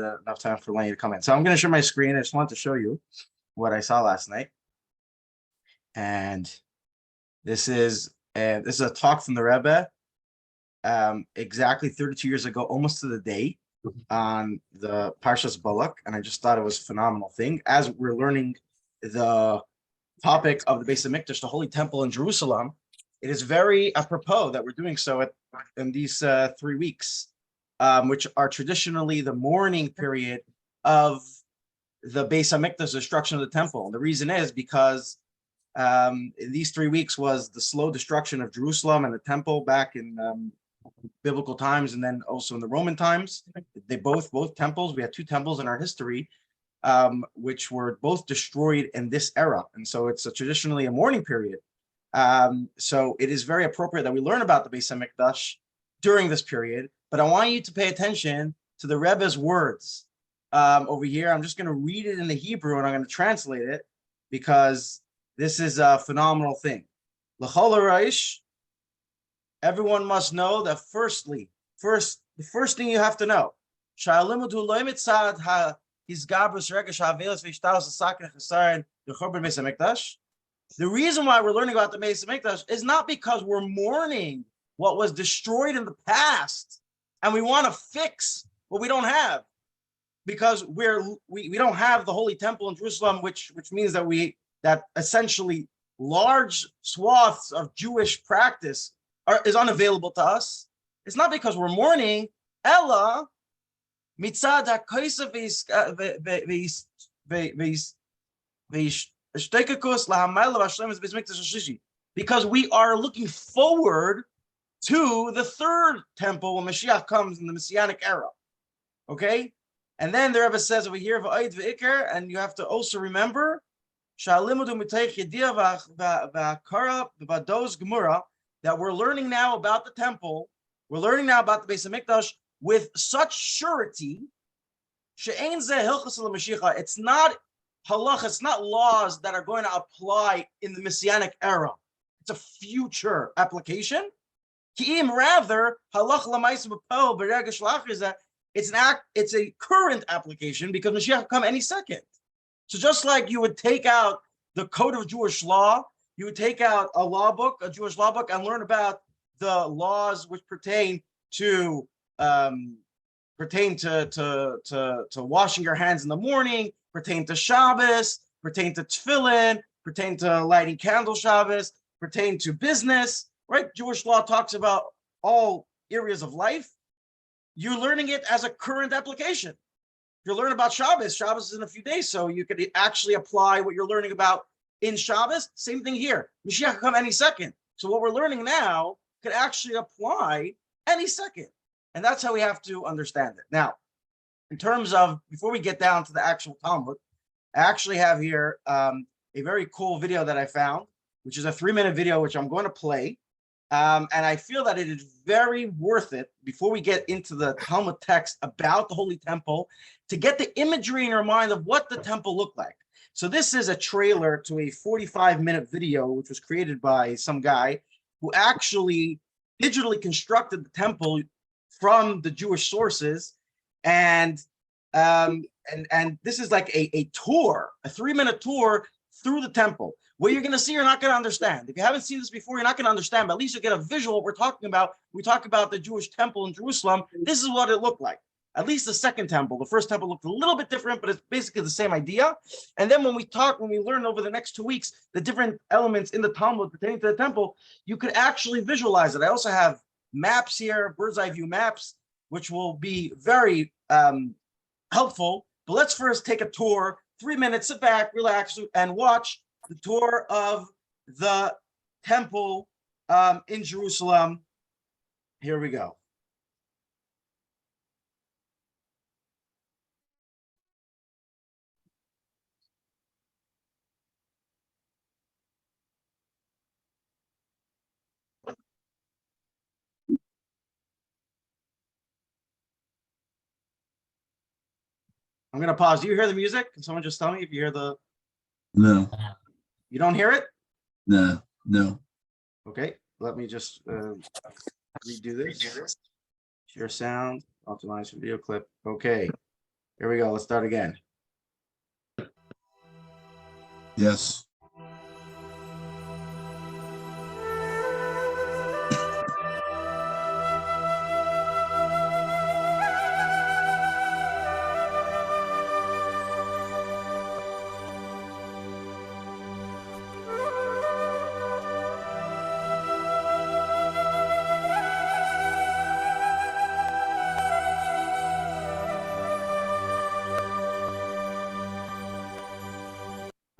enough time for Lenny to come in. So I'm going to share my screen. I just wanted to show you what I saw last night. And this is a talk from the Rebbe exactly 32 years ago, almost to the day, on the Parshas Balak. And I just thought it was a phenomenal thing. As we're learning the topic of the Beis HaMikdash, the Holy Temple in Jerusalem, it is very apropos that we're doing so in these 3 weeks, which are traditionally the mourning period of the Beis HaMikdash, destruction of the temple. And the reason is because in these 3 weeks was the slow destruction of Jerusalem and the temple back in biblical times, and then also in the Roman times. They both temples. We had 2 temples in our history, which were both destroyed in this era, and so it's traditionally a mourning period. So it is very appropriate that we learn about the Beis HaMikdash during this period. But I want you to pay attention to the Rebbe's words over here. I'm just going to read it in the Hebrew, and I'm going to translate it because this is a phenomenal thing. L'chol haraish, everyone must know that the first thing you have to know, the reason why we're learning about the Beis HaMikdash is not because we're mourning what was destroyed in the past and we want to fix what we don't have, because we don't have the Holy Temple in Jerusalem, which means that essentially large swaths of Jewish practice is unavailable to us. It's not because we're mourning. Ella mitzad ha'kosav because we are looking forward to the 3rd temple when Mashiach comes in the Messianic era. Okay? And then the Rebbe says over here, and you have to also remember that we're learning now about the temple, we're learning now about the Beis HaMikdash with such surety. It's not halach, it's not laws that are going to apply in the Messianic era. It's a future application. Rather, it's a current application because Mashiach will come any second. So just like you would take out the code of Jewish law, you would take out a Jewish law book, and learn about the laws which pertain to washing your hands in the morning, pertain to Shabbos, pertain to tefillin, pertain to lighting candle Shabbos, pertain to business, right? Jewish law talks about all areas of life. You're learning it as a current application. You're learning about Shabbos. Shabbos is in a few days, so you could actually apply what you're learning about in Shabbos. Same thing here. Mashiach will come any second. So what we're learning now could actually apply any second. And that's how we have to understand it. Now, in terms of, before we get down to the actual Talmud, I actually have here a very cool video that I found, which is a 3-minute video, which I'm going to play. And I feel that it is very worth it, before we get into the Talmud text about the Holy Temple, to get the imagery in our mind of what the temple looked like. So this is a trailer to a 45-minute video, which was created by some guy who actually digitally constructed the temple from the Jewish sources. And this is like a tour, a 3-minute tour through the temple. What you're going to see, you're not going to understand. If you haven't seen this before, you're not going to understand, but at least you get a visual of what we're talking about. We talk about the Jewish temple in Jerusalem. This is what it looked like. At least the 2nd temple. The 1st temple looked a little bit different, but it's basically the same idea. And then when we learn over the next 2 weeks, the different elements in the Talmud pertaining to the temple, you could actually visualize it. I also have maps here, bird's eye view maps, which will be very helpful. But let's first take a tour, 3 minutes, sit back, relax, and watch the tour of the temple in Jerusalem. Here we go. I'm going to pause. Do you hear the music? Can someone just tell me if you hear the... No. You don't hear it? No. Okay, let me just redo this. Share sound, optimize video clip. Okay, Here we go. Let's start again. Yes.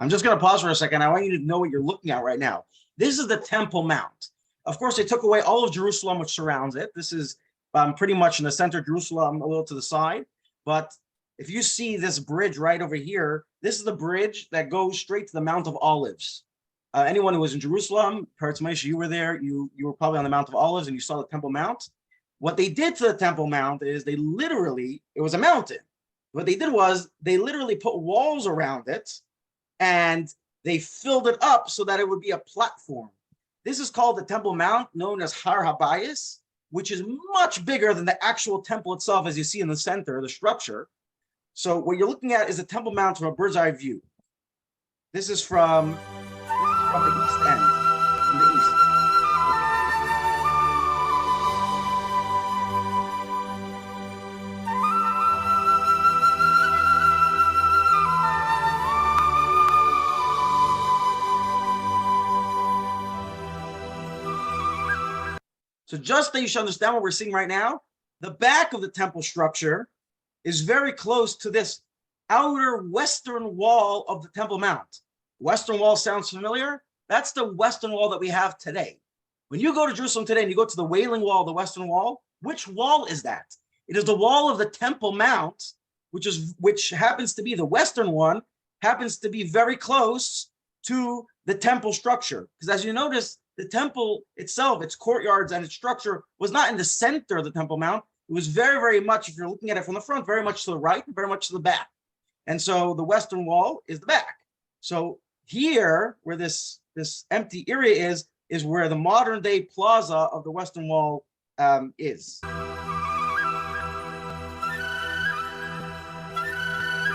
I'm just going to pause for a second. I want you to know what you're looking at right now. This is the Temple Mount. Of course, they took away all of Jerusalem, which surrounds it. This is pretty much in the center of Jerusalem, a little to the side. But if you see this bridge right over here, this is the bridge that goes straight to the Mount of Olives. Anyone who was in Jerusalem, Peretz Moshe, you were there. You were probably on the Mount of Olives and you saw the Temple Mount. What they did to the Temple Mount is it was a mountain. What they did was they literally put walls around it, and they filled it up so that it would be a platform. This is called the Temple Mount, known as Har Habayis, which is much bigger than the actual temple itself, as you see in the center, the structure. So what you're looking at is the Temple Mount from a bird's eye view. This is from the east end, from the east. So just that you should understand what we're seeing right now, the back of the temple structure is very close to this outer western wall of the Temple Mount. Western wall sounds familiar? That's the western wall that we have today. When you go to Jerusalem today and you go to the Wailing Wall, the western wall, which wall is that? It is the wall of the Temple Mount, which happens to be the western one, happens to be very close to the temple structure. Because as you notice, the temple itself, its courtyards and its structure was not in the center of the Temple Mount. It was very, very much, if you're looking at it from the front, very much to the right, very much to the back. And so the western wall is the back. So here, where this empty area is where the modern day plaza of the western wall is.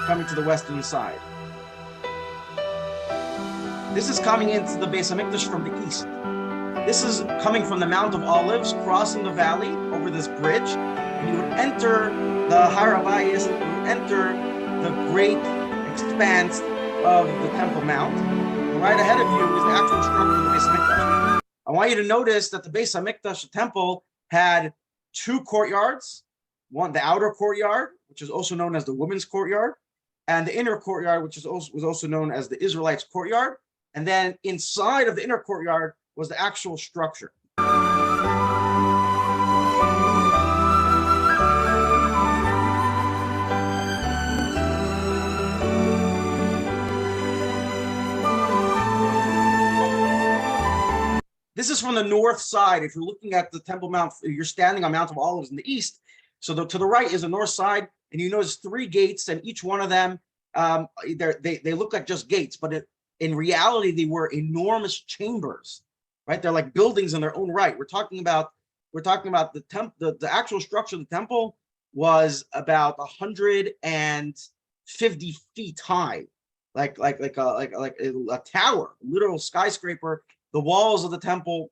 Coming to the western side. This is coming into the Beis HaMikdash from the east. This is coming from the Mount of Olives, crossing the valley over this bridge, and you would enter the Har Habayis, you would enter the great expanse of the Temple Mount. And right ahead of you is the actual structure of the Beis HaMikdash. I want you to notice that the Beis HaMikdash, the temple, had two courtyards. One, the outer courtyard, which is also known as the women's courtyard, and the inner courtyard, which was also known as the Israelites' courtyard. And then inside of the inner courtyard was the actual structure. This is from the north side. If you're looking at the Temple Mount, you're standing on Mount of Olives in the east. So to the right is the north side, and you notice three gates, and each one of them, they look like just gates, but in reality, they were enormous chambers, right? They're like buildings in their own right. We're talking about the actual structure of the temple was about 150 feet high, like a tower, literal skyscraper. The walls of the temple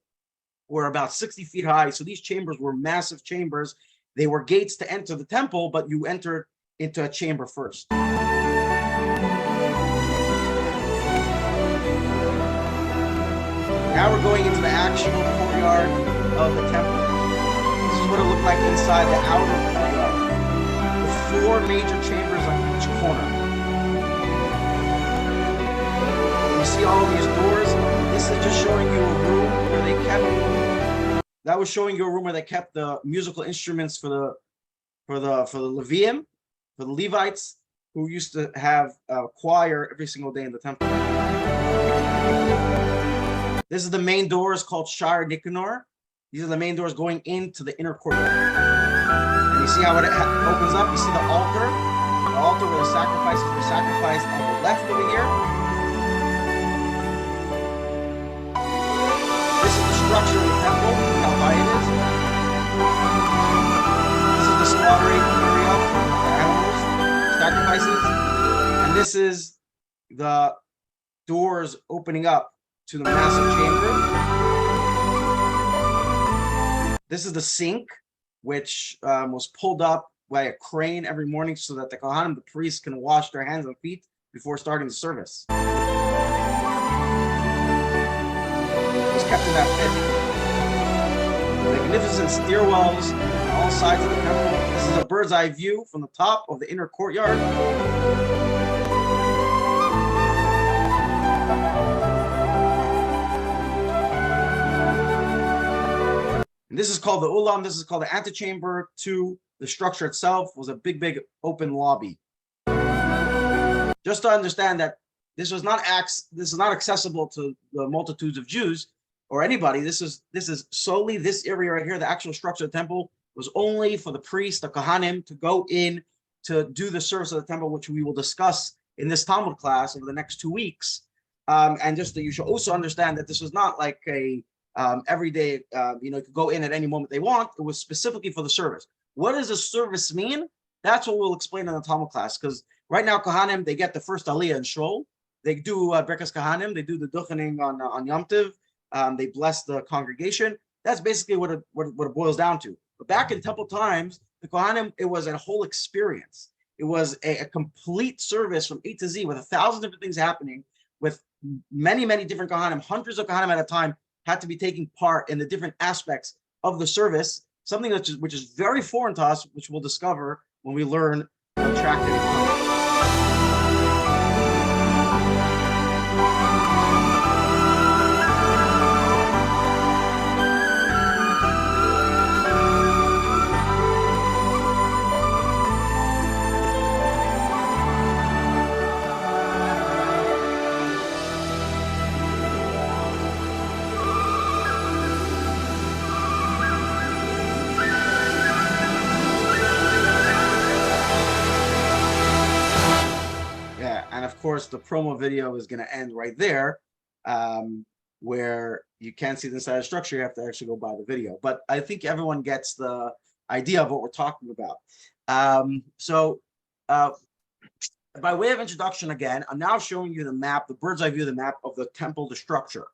were about 60 feet high. So these chambers were massive chambers. They were gates to enter the temple, but you entered into a chamber first. Now we're going into the actual courtyard of the temple. This is what it looked like inside the outer courtyard, with four major chambers on each corner. You see all of these doors? This is just showing you a room where they kept. That was showing you a room where they kept the musical instruments for the Levium, for the Levites, who used to have a choir every single day in the temple. This is the main doors called Shar Nicanor. These are the main doors going into the inner courtyard. And you see how it opens up? You see the altar where the sacrifices were sacrificed on the left over here. This is the structure of the temple, how high it is. This is the slaughtering area for the animals. sacrifices, and this is the doors opening up to the massive chamber. This is the sink, which was pulled up by a crane every morning so that the Kohanim, the priests, can wash their hands and feet before starting the service. It was kept in that pit. Magnificent stairwells on all sides of the temple. This is a bird's eye view from the top of the inner courtyard. And this is called the ulam. This is called the antechamber to the structure itself. Was a big open lobby. Just to understand that this is not accessible to the multitudes of Jews or anybody. This is solely this area right here. The actual structure of the temple was only for the priests, the Kohanim, to go in to do the service of the temple, which we will discuss in this Talmud class over the next 2 weeks. And just that you should also understand that this was not like a everyday, you could go in at any moment they want. It was specifically for the service. What does a service mean? That's what we'll explain in the Talmud class. Because right now, Kohanim, they get the first Aliyah in Shul. They do Birkas Kohanim. They do the Duchening on Yom Tov. They bless the congregation. That's basically what it boils down to. But back in temple times, the Kohanim, it was a whole experience. It was a complete service from A to Z with 1,000 different things happening, with many different Kohanim, hundreds of Kohanim at a time, had to be taking part in the different aspects of the service, something which is very foreign to us, which we'll discover when we learn the tractate. Of course, the promo video is going to end right there, where you can't see the inside of the structure. You have to actually go by the video. But I think everyone gets the idea of what we're talking about. By way of introduction again, I'm now showing you the map, the bird's eye view of the map of the temple, the structure,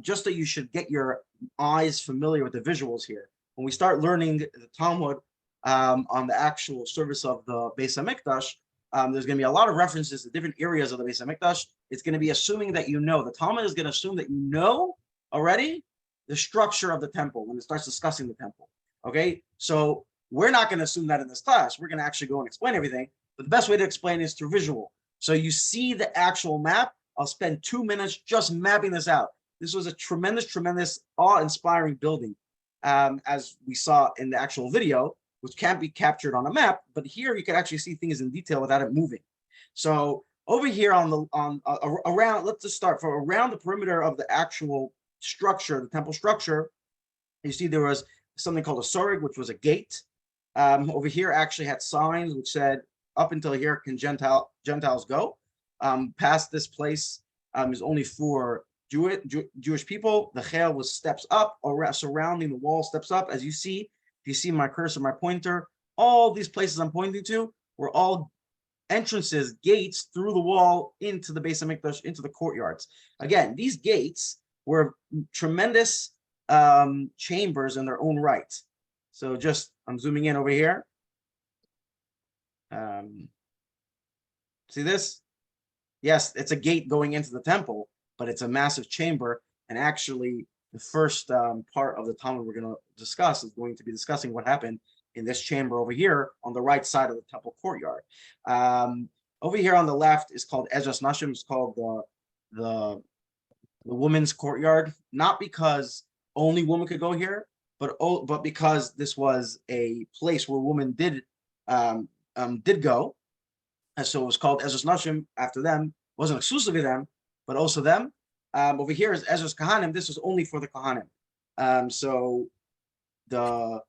just so you should get your eyes familiar with the visuals here. When we start learning the Talmud on the actual service of the Beis HaMikdash, there's going to be a lot of references to different areas of the Beis HaMikdash. It's going to be assuming that you know. The Talmud is going to assume that you know already the structure of the temple when it starts discussing the temple. Okay, so we're not going to assume that in this class. We're going to actually go and explain everything. But the best way to explain is through visual. So you see the actual map. I'll spend 2 minutes just mapping this out. This was a tremendous, awe-inspiring building, as we saw in the actual video, which can't be captured on a map, but here you can actually see things in detail without it moving. So over here around, let's just start from around the perimeter of the actual structure, the temple structure. You see there was something called a sorig, which was a gate. Over here actually had signs which said, up until here can Gentiles go. Past this place is only for Jewish people. The chel was steps up, or surrounding the wall steps up, as you see. If you see my cursor, my pointer, all these places I'm pointing to were all entrances, gates through the wall into the Beis HaMikdash, into the courtyards. Again, these gates were tremendous chambers in their own right. So I'm zooming in over here. See this? Yes, it's a gate going into the temple, but it's a massive chamber. And actually, the first part of the Talmud we're going to discuss is going to be discussing what happened in this chamber over here on the right side of the temple courtyard. Over here on the left is called Ezras Nashim. It's called the women's courtyard, not because only women could go here, but because this was a place where women did go. And so it was called Ezras Nashim after them. It wasn't exclusively them, but also them. Over here is Ezras Kohanim. This was only for the Kohanim. So the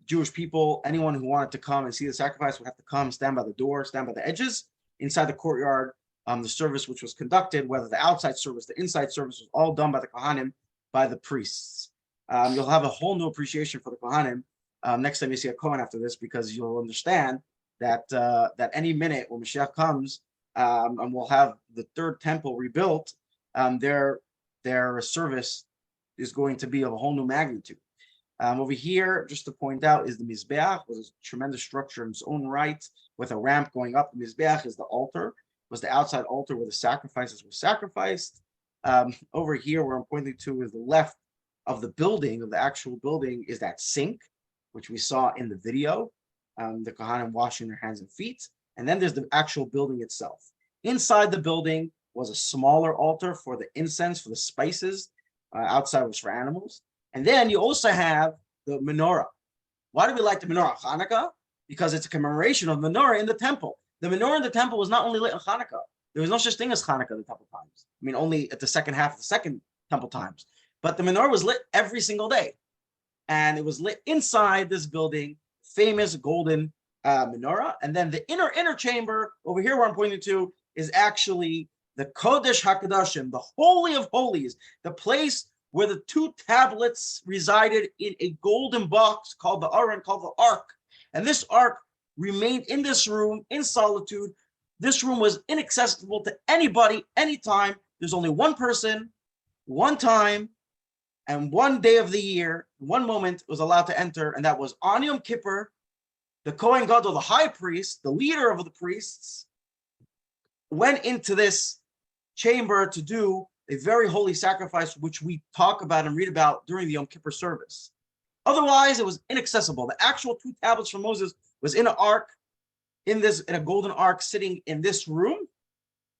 Jewish people, anyone who wanted to come and see the sacrifice would have to come, stand by the door, stand by the edges. Inside the courtyard, the service which was conducted, whether the outside service, the inside service, was all done by the Kohanim, by the priests. You'll have a whole new appreciation for the Kohanim next time you see a Kohen after this, because you'll understand that that any minute when Mashiach comes, and we'll have the third temple rebuilt, their service is going to be of a whole new magnitude. Over here, just to point out, is the Mizbeach, was a tremendous structure in its own right, with a ramp going up. The Mizbeach is the altar, was the outside altar where the sacrifices were sacrificed. Over here, where I'm pointing to is the left of the building, of the actual building, is that sink, which we saw in the video, the Kohanim washing their hands and feet. And then there's the actual building itself. Inside the building was a smaller altar for the incense, for the spices. Outside was for animals. And then you also have the menorah. Why do we like the menorah? Hanukkah? Because it's a commemoration of menorah in the temple. The menorah in the temple was not only lit on Hanukkah. There was no such thing as Hanukkah in the temple times. I mean, only at the second half of the second temple times. But the menorah was lit every single day. And it was lit inside this building, famous golden menorah. And then the inner chamber, over here where I'm pointing to, is actually the Kodesh HaKadoshim, the Holy of Holies, the place where the two tablets resided in a golden box called the Aron, called the Ark. And this Ark remained in this room in solitude. This room was inaccessible to anybody, anytime. There's only one person, one time, and one day of the year, one moment was allowed to enter, and that was on Yom Kippur. The Kohen Gadol, the high priest, the leader of the priests, went into this chamber to do a very holy sacrifice, which we talk about and read about during the Yom Kippur service. Otherwise, it was inaccessible. The actual two tablets from Moses was in an ark, in a golden ark, sitting in this room.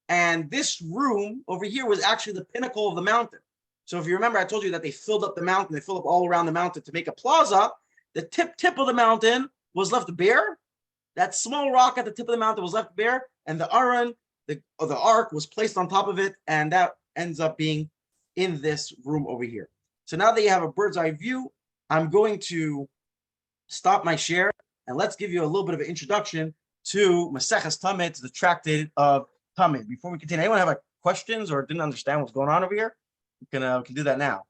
And this room over here was actually the pinnacle of the mountain. So if you remember, I told you that they filled up the mountain, they filled up all around the mountain to make a plaza. The tip of the mountain was left bare. That small rock at the tip of the mountain was left bare, and the Aron, the ark, was placed on top of it, and that ends up being in this room over here. So now that you have a bird's eye view, I'm going to stop my share, and let's give you a little bit of an introduction to Maseches Tamid, to the tractate of Tamid. Before we continue, anyone have questions or didn't understand what's going on over here? We can do that now.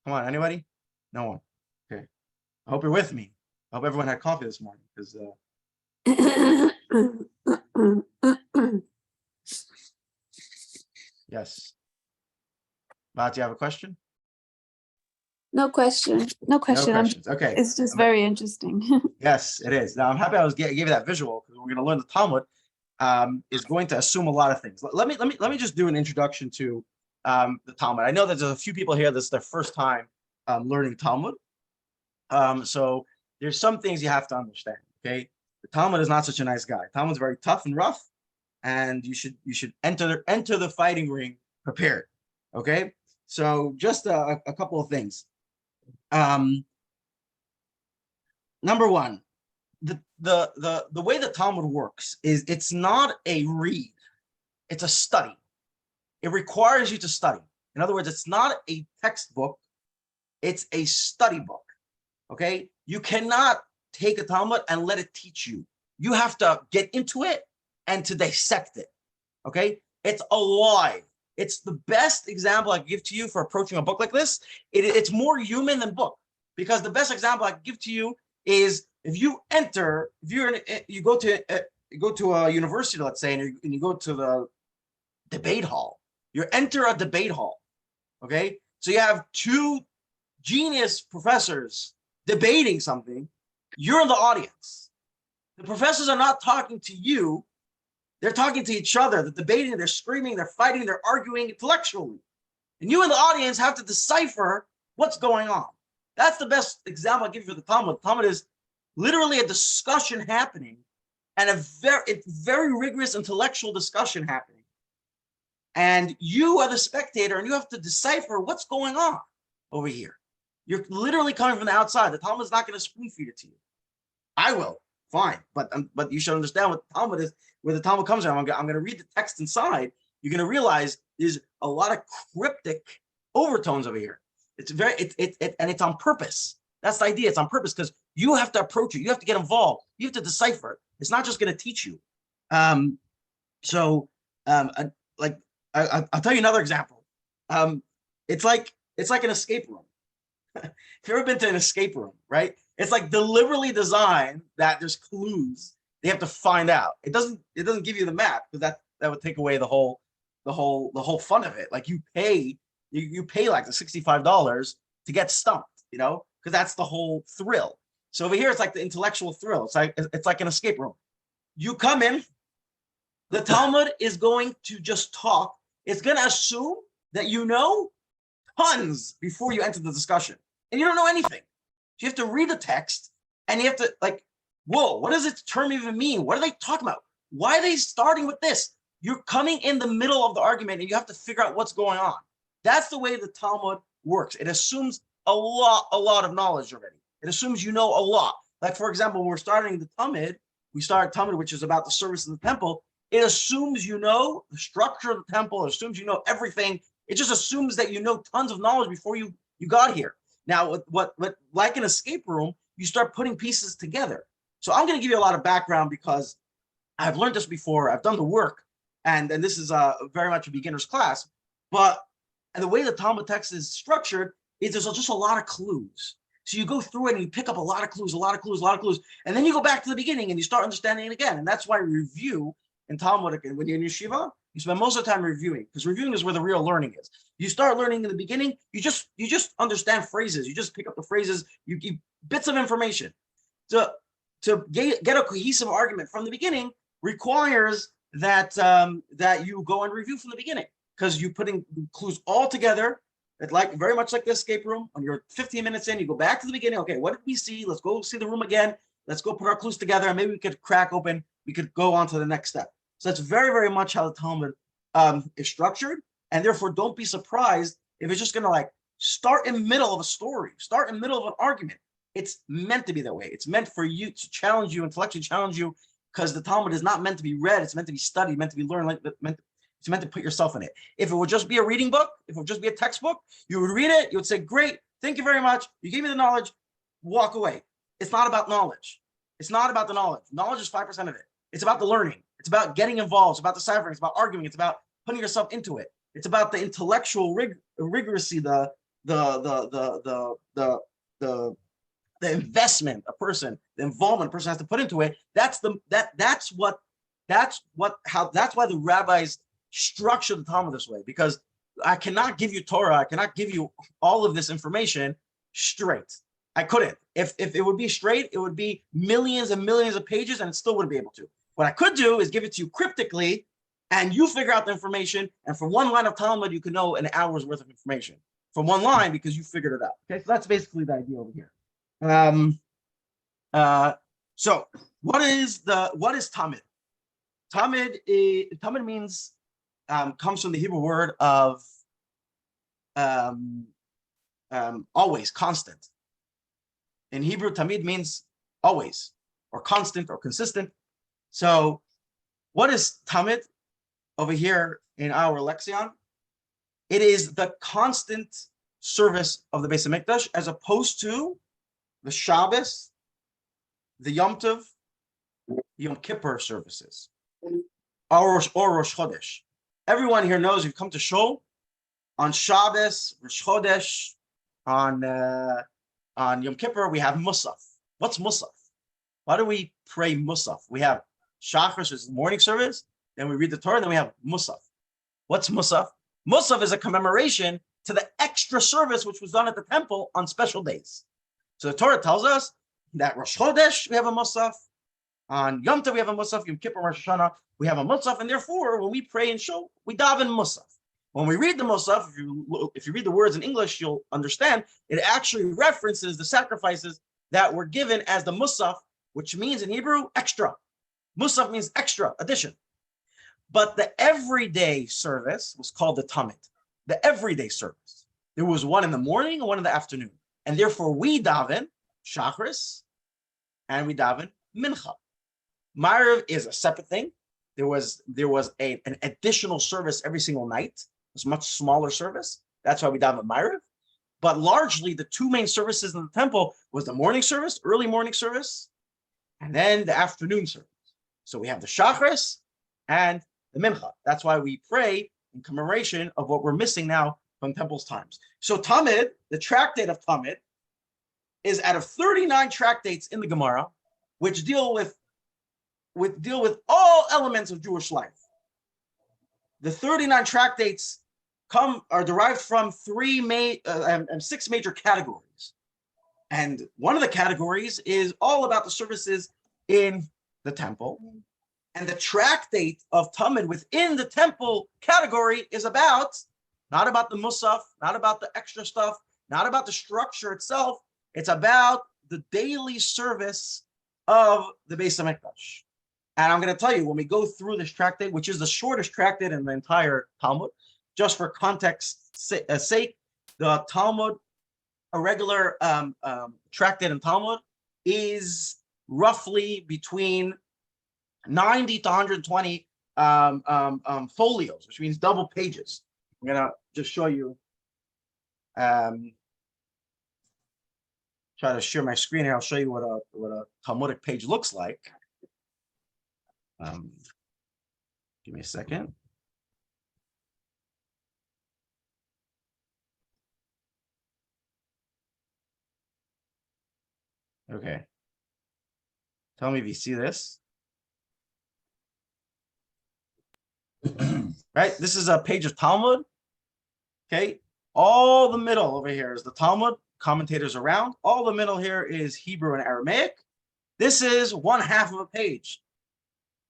Come on, anybody? No one. Okay. I hope you're with me. I hope everyone had coffee this morning, because yes. Matt, do you have a question? No question. No question. No questions. Okay. It's just very interesting. Yes, it is. Now I'm happy I gave you that visual, because we're going to learn the Talmud is going to assume a lot of things. Let me just do an introduction to the Talmud. I know that there's a few people here that's their first time learning Talmud. So there's some things you have to understand. Okay, the Talmud is not such a nice guy. Talmud's very tough and rough, and you should enter the fighting ring prepared. Okay, so just a couple of things. Number one, the way the Talmud works is it's not a read, it's a study. It requires you to study. In other words, it's not a textbook, it's a study book. Okay, you cannot take a Talmud and let it teach you. You have to get into it and to dissect it. Okay, it's alive. It's the best example I can give to you for approaching a book like this. It's more human than book, because the best example I can give to you is if you go to a university, let's say, and you go to the debate hall. You enter a debate hall. Okay, so you have two genius professors debating something. You're in the audience. The professors are not talking to you. They're talking to each other. They're debating, they're screaming, they're fighting, they're arguing intellectually. And you in the audience have to decipher what's going on. That's the best example I'll give you for the Talmud. The Talmud is literally a discussion happening, and a very rigorous intellectual discussion happening. And you are the spectator, and you have to decipher what's going on over here. You're literally coming from the outside. The Talmud is not going to spoon feed it to you. I will, fine, but you should understand what the Talmud is. Where the Talmud comes from, I'm going to read the text inside. You're going to realize there's a lot of cryptic overtones over here. It's and it's on purpose. That's the idea. It's on purpose, because you have to approach it. You have to get involved. You have to decipher it. It's not just going to teach you. I'll tell you another example. It's like an escape room. If you've ever been to an escape room, right? It's like deliberately designed that there's clues they have to find out. It doesn't give you the map, because that would take away the whole fun of it. Like you pay like the $65 to get stumped, because that's the whole thrill. So over here, it's like the intellectual thrill. It's like an escape room. You come in, the Talmud is going to just talk. It's going to assume that you know tons before you enter the discussion, and you don't know anything. So you have to read the text, and you have to whoa, what does this term even mean? What are they talking about? Why are they starting with this? You're coming in the middle of the argument, and you have to figure out what's going on. That's the way the Talmud works. It assumes a lot of knowledge already. It assumes you know a lot. Like, for example, when we're starting the Tamid, we start Tamid, which is about the service in the temple. It assumes you know the structure of the temple. It assumes you know everything. It just assumes that you know tons of knowledge before you got here. Now, what like an escape room, you start putting pieces together. So I'm going to give you a lot of background because I've learned this before. I've done the work, and this is very much a beginner's class. But the way the Talmud text is structured is there's just a lot of clues. So you go through it and you pick up a lot of clues, and then you go back to the beginning and you start understanding it again. And that's why review in Talmud, when you're in yeshiva, you spend most of the time reviewing, because reviewing is where the real learning is. You start learning in the beginning, you just understand phrases. You just pick up the phrases, you keep bits of information. To get a cohesive argument from the beginning requires that you go and review from the beginning, because you're putting clues all together. It's very much like the escape room. When you're 15 minutes in, you go back to the beginning. Okay, what did we see? Let's go see the room again. Let's go put our clues together, and maybe we could crack open. We could go on to the next step. So that's very, very much how the Talmud is structured, and therefore don't be surprised if it's just going to start in the middle of a story, start in the middle of an argument. It's meant to be that way. It's meant for you to challenge you, intellectually challenge you, because the Talmud is not meant to be read. It's meant to be studied, meant to be learned, it's meant to put yourself in it. If it would just be a reading book, if it would just be a textbook, you would read it, you would say, great, thank you very much. You gave me the knowledge, walk away. It's not about knowledge. It's not about the knowledge. Knowledge is 5% of it. It's about the learning. It's about getting involved. It's about deciphering. It's about arguing. It's about putting yourself into it. It's about the intellectual rigorously, the investment the involvement a person has to put into it. That's why the rabbis structure the Talmud this way, because I cannot give you Torah. I cannot give you all of this information straight. I couldn't. If it would be straight, it would be millions and millions of pages, and it still wouldn't be able to. What I could do is give it to you cryptically, and you figure out the information. And from one line of Talmud, you can know an hour's worth of information from one line because you figured it out. Okay, so that's basically the idea over here. So what is Tamid? Tamid means comes from the Hebrew word of always, constant. In Hebrew, Tamid means always, or constant, or consistent. So what is Tamid over here in our lexicon? It is the constant service of the Beis HaMikdash, as opposed to the Shabbos, the Yom Tov, Yom Kippur services, or Rosh Chodesh. Everyone here knows, you've come to Shul on Shabbos, Rosh Chodesh, on Yom Kippur, we have Musaf. What's Musaf? Why do we pray Musaf? We have Shachar, which is the morning service, then we read the Torah, then we have Musaf. What's Musaf? Musaf is a commemoration to the extra service which was done at the temple on special days. So the Torah tells us that Rosh Chodesh, we have a Musaf. On Yom Tov, we have a Musaf. Yom Kippur, Rosh Hashanah, we have a Musaf. And therefore, when we pray in Shul, we daven Musaf. When we read the Musaf, if you read the words in English, you'll understand it actually references the sacrifices that were given as the Musaf, which means in Hebrew, extra. Musaf means extra, addition. But the everyday service was called the Tamid. The everyday service. There was one in the morning and one in the afternoon. And therefore, we daven Shachris and we daven Mincha. Ma'ariv is a separate thing. There was an additional service every single night. It was a much smaller service. That's why we daven Ma'ariv. But largely, the two main services in the temple was the morning service, early morning service, and then the afternoon service. So we have the Shachris and the Mincha. That's why we pray in commemoration of what we're missing now from temple's times. So Tamid, the tractate of Tamid, is out of 39 tractates in the Gemara, which deal with all elements of Jewish life. The 39 tractates are derived from six major categories. And one of the categories is all about the services in the temple. And the tractate of Tamid within the temple category is not about the Musaf, not about the extra stuff, not about the structure itself. It's about the daily service of the Beis HaMikdash. And I'm going to tell you, when we go through this tractate, which is the shortest tractate in the entire Talmud, just for context sake, the Talmud, a regular tractate in Talmud, is roughly between 90 to 120 folios, which means double pages. I'm going to just show you, try to share my screen here. I'll show you what a Talmudic page looks like. Give me a second. Okay. Tell me if you see this. Right? This is a page of Talmud. Okay. All the middle over here is the Talmud, commentators around. All the middle here is Hebrew and Aramaic. This is one half of a page.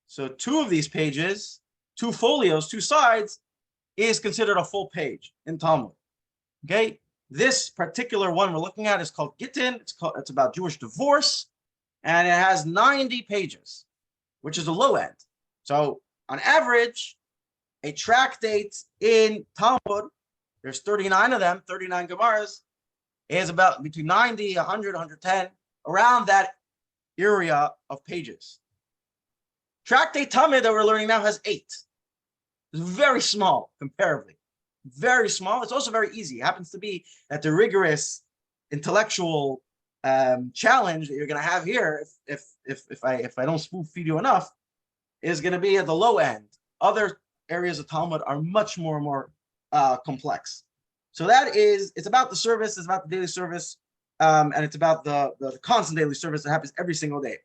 So two of these pages, two folios, two sides, is considered a full page in Talmud. Okay. This particular one we're looking at is called Gittin. It's about Jewish divorce, and it has 90 pages, which is the low end. So on average, a tractate in Talmud, there's 39 of them, 39 Gemaras, is about between 90, 100, 110, around that area of pages. Tractate Tamid that we're learning now has 8. It's very small, comparatively. Very small. It's also very easy. It happens to be that the rigorous intellectual challenge that you're going to have here, if I don't spoon feed you enough, is going to be at the low end. Other areas of Talmud are much more complex. So it's about the service, it's about the daily service, and it's about the constant daily service that happens every single day.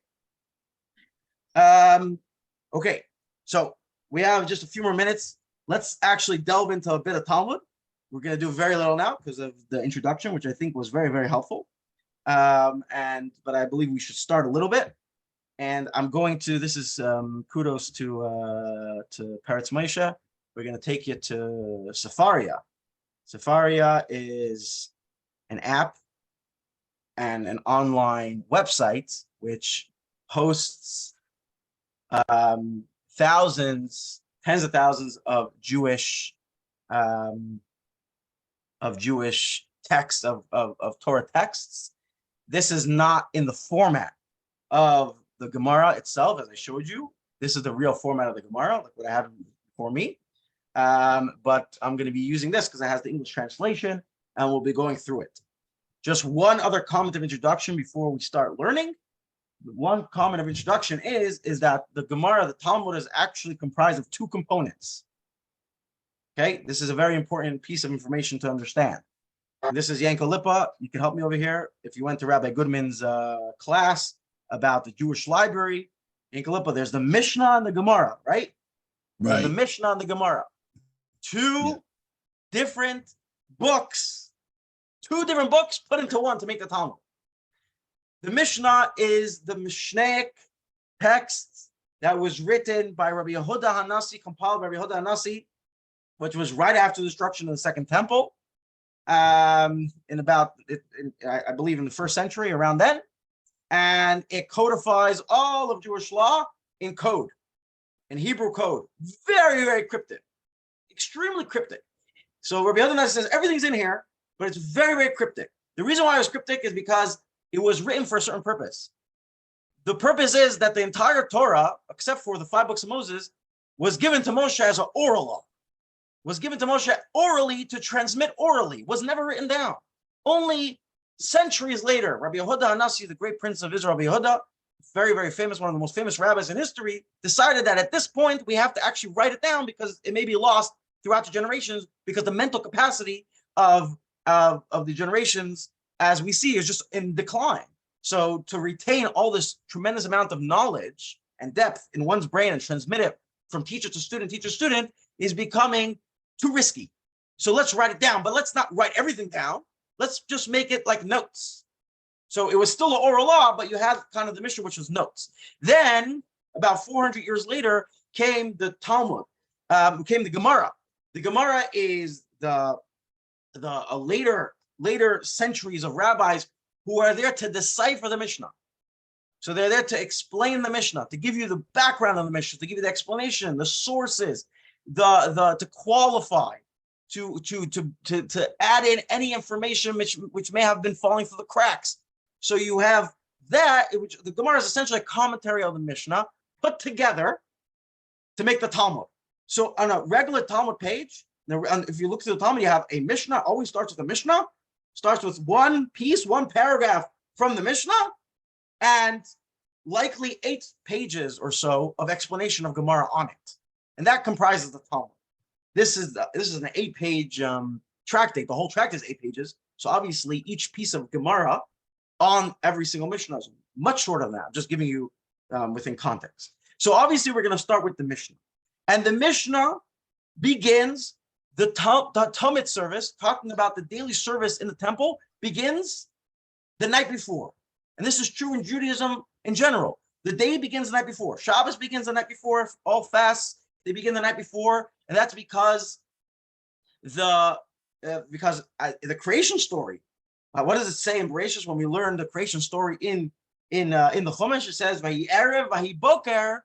Okay, so we have just a few more minutes. Let's actually delve into a bit of Talmud. We're going to do very little now because of the introduction, which I think was very, very helpful. But I believe we should start a little bit. And I'm going to, this is kudos to Paretz Moshe. We're going to take you to Sefaria. Sefaria is an app and an online website which hosts tens of thousands of Jewish texts of Torah texts. This is not in the format of the Gemara itself, as I showed you. This is the real format of the Gemara, like what I have for me. But I'm going to be using this because it has the English translation, and we'll be going through it. Just one other comment of introduction before we start learning. One comment of introduction is that the Gemara, the Talmud, is actually comprised of 2 components. Okay, this is a very important piece of information to understand. And this is Yanko Lipa. You can help me over here. If you went to Rabbi Goodman's class about the Jewish library, Yanko Lipa, there's the Mishna and the Gemara, right? Right. The Mishna and the Gemara. 2 different books. 2 different books put into one to make the Talmud. The Mishnah is the Mishnaic text that was written by Rabbi Yehuda Hanasi, compiled by Rabbi Yehuda Hanasi, which was right after the destruction of the Second Temple, I believe in the 1st century, around then. And it codifies all of Jewish law in code, in Hebrew code. Very, very cryptic, extremely cryptic. So Rabbi Yehuda Hanasi says everything's in here, but it's very, very cryptic. The reason why it was cryptic is because it was written for a certain purpose. The purpose is that the entire Torah, except for the 5 books of Moses, was given to Moshe as an oral law. Was given to Moshe orally to transmit orally. Was never written down. Only centuries later, Rabbi Yehuda Hanasi, the great prince of Israel, Rabbi Yehuda, very, very famous, one of the most famous rabbis in history, decided that at this point we have to actually write it down because it may be lost throughout the generations, because the mental capacity of the generations as we see, is just in decline. So to retain all this tremendous amount of knowledge and depth in one's brain and transmit it from teacher to student, is becoming too risky. So let's write it down, but let's not write everything down. Let's just make it like notes. So it was still an oral law, but you had kind of the Mishnah, which was notes. Then about 400 years later came the Talmud, came the Gemara. The Gemara is the later centuries of rabbis who are there to decipher the Mishnah. So they're there to explain the Mishnah, to give you the background of the Mishnah, to give you the explanation, the sources, to qualify, to add in any information which may have been falling through the cracks. So you have that, which the Gemara is essentially a commentary of the Mishnah put together to make the Talmud. So on a regular Talmud page, if you look through the Talmud, you have a Mishnah, always starts with a Mishnah, starts with one piece, one paragraph from the Mishnah, and likely 8 pages or so of explanation of Gemara on it. And that comprises the Talmud. This is an 8-page tractate. The whole tractate is 8 pages. So obviously each piece of Gemara on every single Mishnah is much shorter than that, just giving you within context. So obviously we're going to start with the Mishnah. And the Mishnah begins the Tamid service, talking about the daily service in the temple, begins the night before. And this is true in Judaism in general. The day begins the night before. Shabbos begins the night before. All fasts, they begin the night before. And that's because the creation story. What does it say in Bereshit when we learn the creation story in the Chumash? It says, "Vahi erev, vahi boker,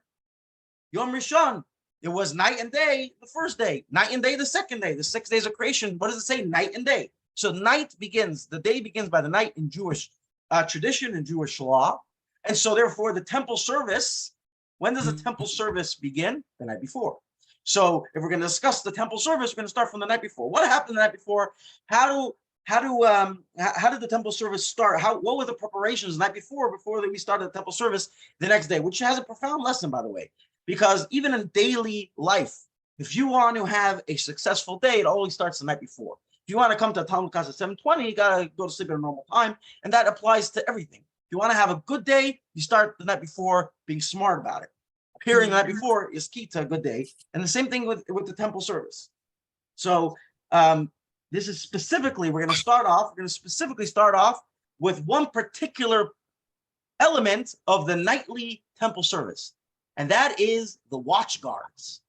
yom rishon." It was night and day the first day, night and day the second day, the 6 days of creation. What does it say? Night and day. So night begins, the day begins by the night in Jewish tradition and Jewish law. And so therefore the temple service, when does the temple service begin? The night before. So if we're going to discuss the temple service, we're going to start from the night before. What happened the night before? How did the temple service start? What were the preparations the night before we started the temple service the next day? Which has a profound lesson, by the way, because even in daily life, if you want to have a successful day, it always starts the night before. If you want to come to Talmud class at 7:20, you got to go to sleep at a normal time, and that applies to everything. If you want to have a good day, you start the night before being smart about it. Appearing the night before is key to a good day, and the same thing with the temple service. So this is specifically, we're going to specifically start off with one particular element of the nightly temple service, and that is the watch guards.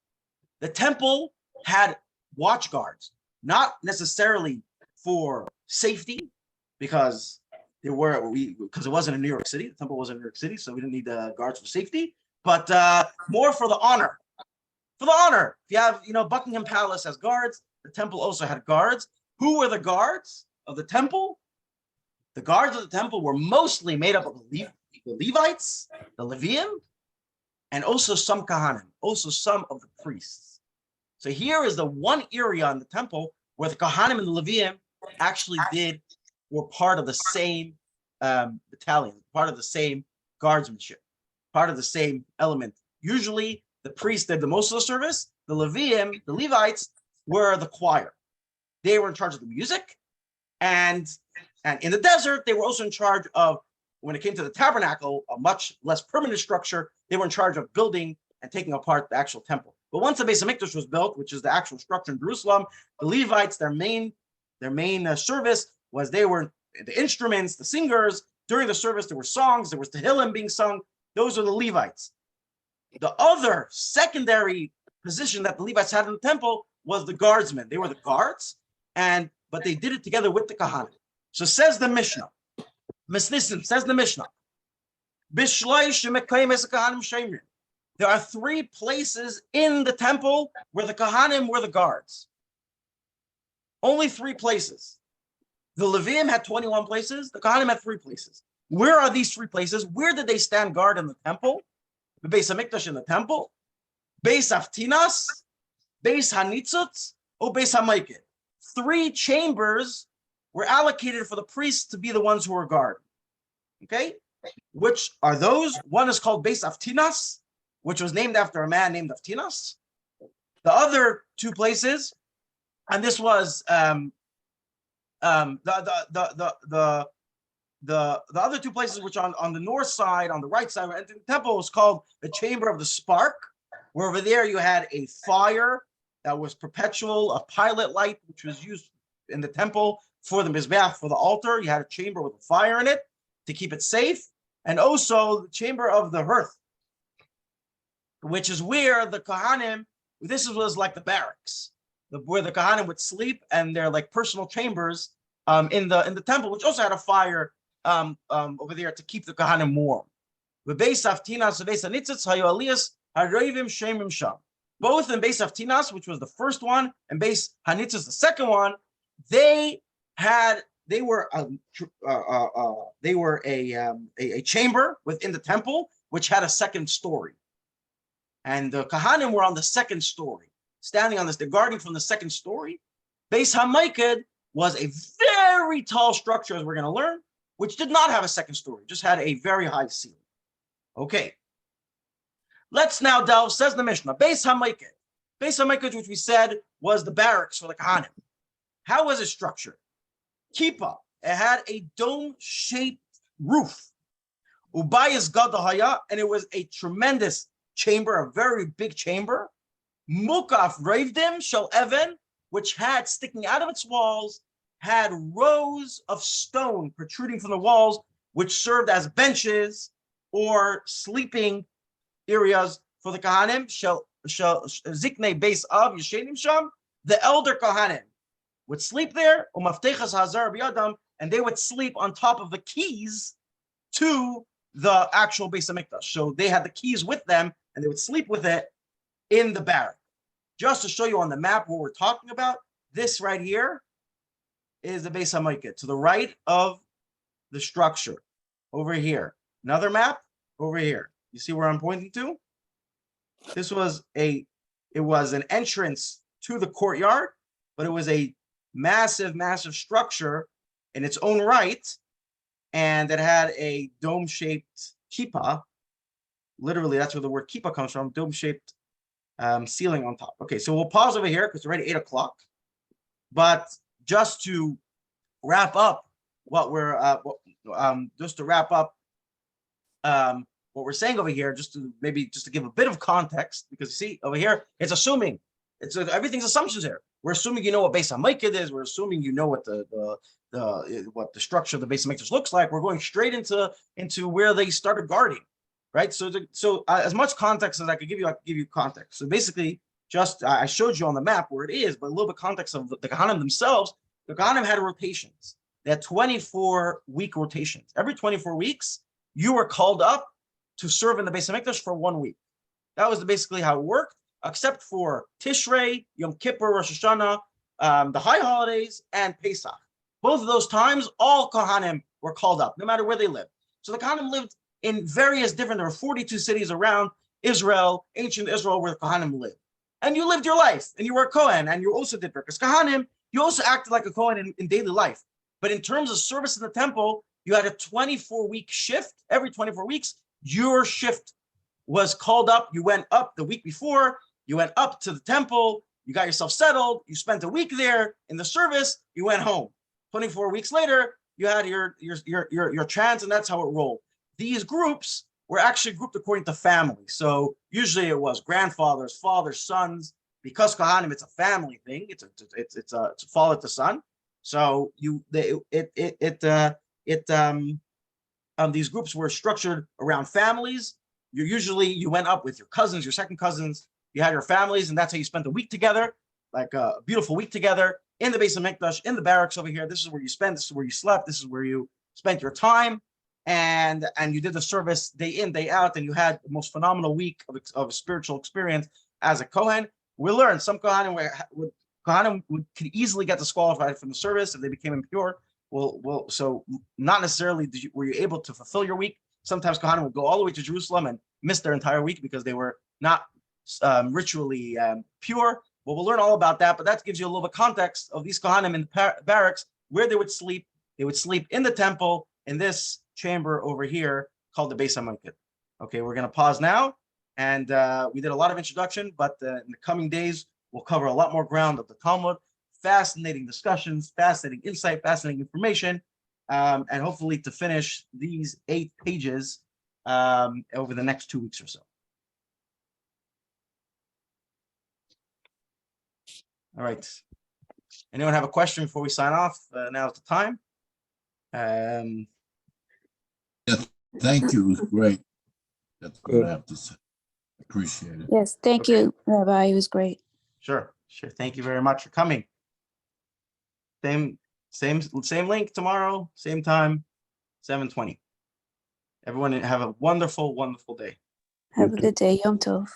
The temple had watch guards, not necessarily for safety, because it wasn't in New York City. The temple wasn't in New York City, so we didn't need guards for safety, but more for the honor. For the honor. If you have, Buckingham Palace has guards, the temple also had guards. Who were the guards of the temple? The guards of the temple were mostly made up of the Levites, the Leviim, and also some Kahanim, also some of the priests. So here is the one area in the temple where the Kahanim and the Leviim actually were part of the same battalion, part of the same guardsmanship, part of the same element. Usually the priests did the most of the service. The Leviim, the Levites, were the choir. They were in charge of the music, and in the desert, they were also in charge of, when it came to the tabernacle, a much less permanent structure, they were in charge of building and taking apart the actual temple. But once the Beis HaMikdash was built, which is the actual structure in Jerusalem, the Levites, their main service was they were the instruments, the singers. During the service, there were songs, there was Tehillim being sung. Those are the Levites. The other secondary position that the Levites had in the temple was the guardsmen. They were the guards, but they did it together with the Kahanim. So says the Mishnah. Misnisim says the Mishnah. There are 3 places in the temple where the Kahanim were the guards. Only 3 places. The Leviim had 21 places. The Kahanim had 3 places. Where are these 3 places? Where did they stand guard in the temple? The Beis HaMikdash in the temple, Beis Haftinas, Beis Hanitzot, or Beis HaMikdash. 3 chambers were allocated for the priests to be the ones who were guarding. Okay? Which are those? One is called Beis Haftinas, which was named after a man named Haftinas. The other 2 places, and this was the the other two places, which on the north side, on the right side, of the temple, was called the Chamber of the Spark, where over there you had a fire that was perpetual, a pilot light, which was used in the temple for the mizbeach, for the altar. You had a chamber with a fire in it to keep it safe, and also the Chamber of the Hearth, which is where the Kohanim, this was like the barracks, where the Kohanim would sleep, and their like personal chambers in the temple, which also had a fire over there to keep the Kohanim warm. Both in Beis Haftinas, which was the first one, and Beis Hanitzas, the second one, they were a chamber within the temple, which had a second story. And the Kohanim were on the second story, standing on this, they're guarding from the second story. Beis HaMikdash was a very tall structure, as we're going to learn, which did not have a second story, just had a very high ceiling. Okay. Let's now delve, says the Mishnah, Beis HaMikdash. Beis HaMikdash, which we said was the barracks for the Kohanim. How was it structured? Kippah. It had a dome-shaped roof. Ubayas Gadahaya, and it was a tremendous chamber, a very big chamber. Mukaf Ravdim Shel Even, which had sticking out of its walls, had rows of stone protruding from the walls, which served as benches or sleeping areas for the Kohanim. Ziknei Beis Av Yeshenim Sham, the elder Kohanim would sleep there, and they would sleep on top of the keys to the actual Beis HaMikdash. So they had the keys with them, and they would sleep with it in the barrack. Just to show you on the map what we're talking about, this right here is the Beis HaMikdash, to the right of the structure, over here. Another map, over here. You see where I'm pointing to? This was it was an entrance to the courtyard, but it was a massive, massive structure in its own right, and it had a dome-shaped kippah. Literally, that's where the word kippah comes from, dome-shaped ceiling on top. Okay, so we'll pause over here because it's already 8 o'clock. But just to wrap up what we're what we're saying over here, just to give a bit of context, because you see over here, it's assuming everything's assumptions here. We're assuming you know what Beis HaMikdash is. We're assuming you know what the structure of the Beis HaMikdash looks like. We're going straight into where they started guarding, right? So as much context as I could give you, I could give you context. So basically, just I showed you on the map where it is, but a little bit of context of the Kohanim themselves. The Kohanim had rotations. They had 24-week rotations. Every 24 weeks, you were called up to serve in the Beis HaMikdash for 1 week. That was basically how it worked, except for Tishrei, Yom Kippur, Rosh Hashanah, the high holidays, and Pesach. Both of those times, all Kohanim were called up, no matter where they lived. So the Kohanim lived in various different, there were 42 cities around Israel, ancient Israel, where the Kohanim lived. And you lived your life, and you were a Kohen, and you also did because Kohanim, you also acted like a Kohen in daily life. But in terms of service in the temple, you had a 24-week shift. Every 24 weeks, your shift was called up. You went up the week before, you went up to the temple, you got yourself settled, you spent a week there in the service, you went home. 24 weeks later, you had your chance, and that's how it rolled. These groups were actually grouped according to family. So usually it was grandfathers, fathers, sons. Because Kohanim, it's a family thing. It's a father to son. So these groups were structured around families. You went up with your cousins, your second cousins. You had your families, and that's how you spent a week together, like a beautiful week together in the Beis HaMikdash, in the barracks over here. This is where you spent. This is where you slept. This is where you spent your time, and you did the service day in, day out, and you had the most phenomenal week of spiritual experience as a Kohen. We learned some Kohanim could easily get disqualified from the service if they became impure. So not necessarily were you able to fulfill your week. Sometimes Kohanim would go all the way to Jerusalem and miss their entire week because they were not ritually pure. Well, we'll learn all about that, but that gives you a little bit of context of these Kohanim in the barracks, where they would sleep. They would sleep in the temple in this chamber over here called the Beis HaMikdash. Okay, we're going to pause now. And we did a lot of introduction, but in the coming days, we'll cover a lot more ground of the Talmud. Fascinating discussions, fascinating insight, fascinating information. and hopefully to finish these 8 pages over the next 2 weeks or so. All right. Anyone have a question before we sign off? Now's the time. Thank you. It was great. That's what I have to say. Appreciate it. Yes, thank you, Rabbi. It was great. Sure. Thank you very much for coming. Same link tomorrow, same time, 7:20. Everyone have a wonderful, wonderful day. Have a good day. Yom Tov.